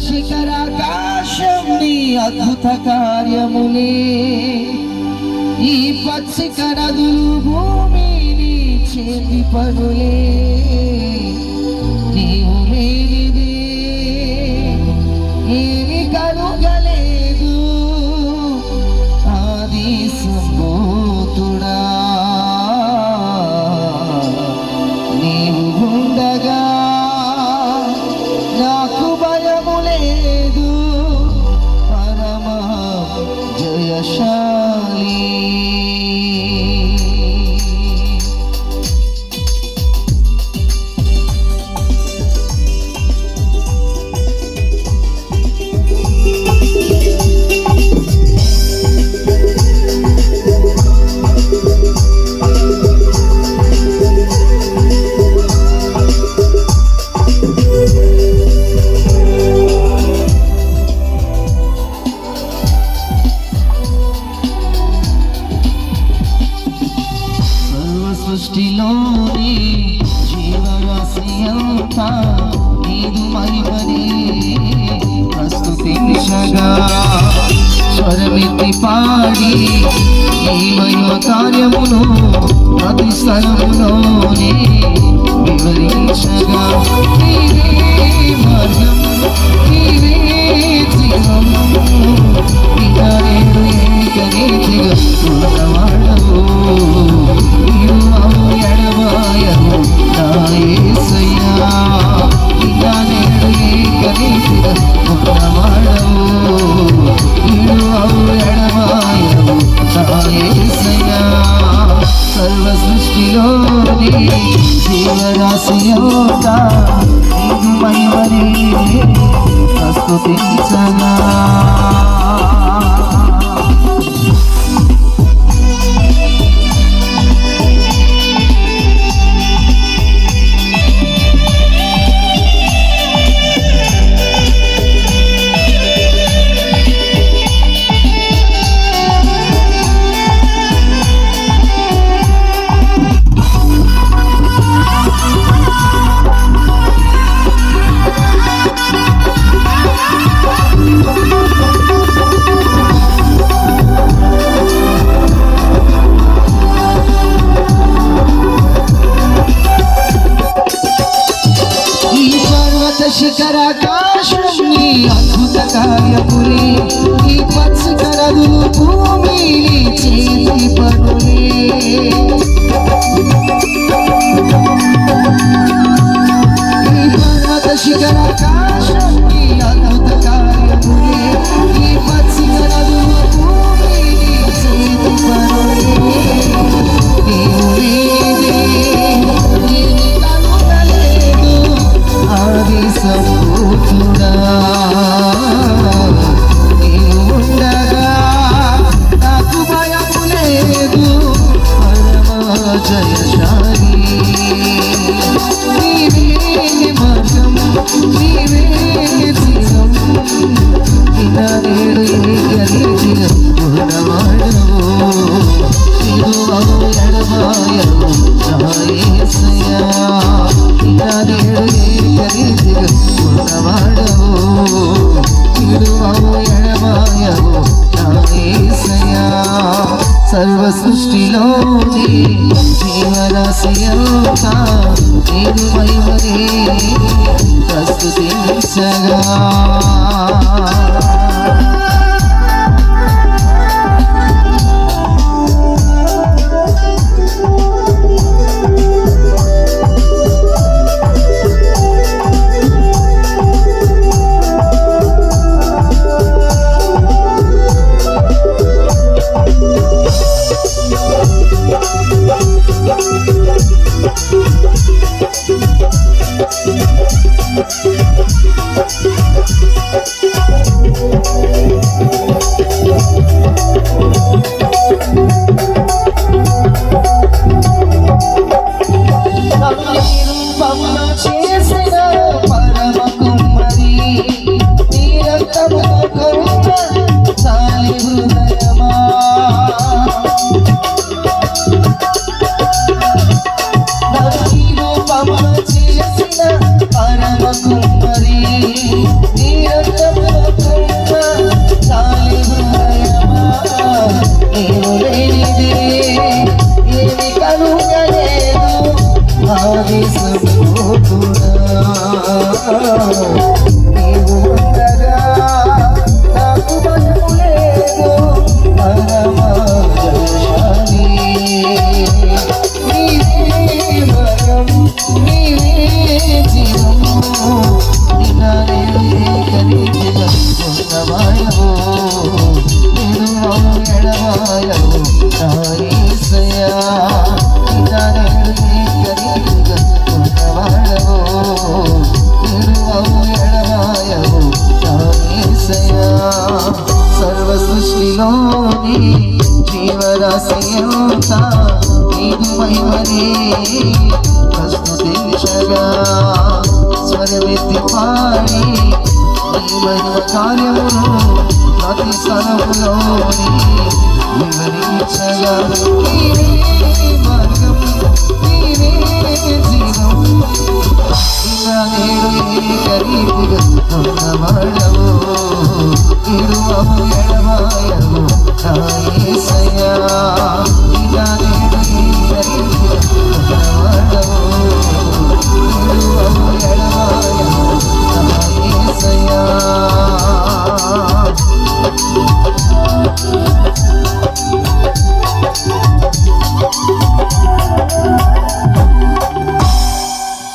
శిఖరాకాశం నీ అద్భుత కార్యములే ఈ పచ్చిక నదులు భూమి నీ చేతి పనులే నీవు లేనిదే ఏమి కలుగలేదు ఆది సంభూతుడా నీవు ఉండగా నాకు భయము లేదు పరమ జయశాలి సృష్టిలోని జీవరాశి అంతా నీదు మహిమని ప్రస్తుతించగా స్వరమెత్తి పాడి ఈ మహిమ కార్యమును ప్రతి స్థలములోనే వివరించగా నీవే మార్గం నీవే జీవం ఇంకా నేను ఏకరీతిగా ఉన్నవాడవు సర్వ సృష్టిలోని జీవరాశి అంతా నీదు మహిమని ప్రస్తుతించగా శిఖరాకాశం నీ అద్భుత కార్యములే ఈ పచ్చిక నదులు భూమి నీ చేతి పనులే ఈ పర్వత శిఖరాకాశం నీ అద్భుత కార్యములే ఈ పచ్చిక నదులు భూమి నీ చేతి పనులే నీవు లేనిదే ఏమీ కలుగలేదు ఆది సంభూతుడా నీవు ఉండగా నాకు భయము లేదు పరమ జయశాలి నీవే మార్గం నీవే జీవం ఇలా నేడు ఏకరీతిగా ఉన్నవాడవు తిరువవు ఎడబాయవు నా యేసయ్యా ఇలా నేడు ఏకరీతిగా ఉన్నవాడవు తిరువవు ఎడబాయవు నా యేసయ్యా సర్వ సృష్టిలోని జీవరాశి అంతా నీదు మహిమని ప్రస్తుతించగా నీవు ఉండగా నాకు భయము లేదు పరమ జయశాలి నీవే వరం నీవే జీవం నిన్ననే కరీతిగా ఉన్నవాడవు నిన్ను ఎడవాయవు నా యేసయ్యా నిన్ననే కరీతిగా ఉన్నవాడవు నిన్ను ఎడవాయవు నా యేసయ్యా సర్వ సృష్టిలోని జీవరాశియంతా నీకు మహిమనే ప్రస్తుతించగా స్వరమెత్తి పాడి నీ మహిమ కార్యమును ప్రతి స్థలములోని వివరించగా నీవే మార్గం నీవే జీవం ఇలా నేడు ఏకరీతిగా ఉన్నవాడవు ఇరువము ఎడవాయవు నా యేసయ్యా ఇలా నేడు ఏకరీతిగా ఉన్నవాడవు ఇరువము ఎడవాయవు నా యేసయ్యా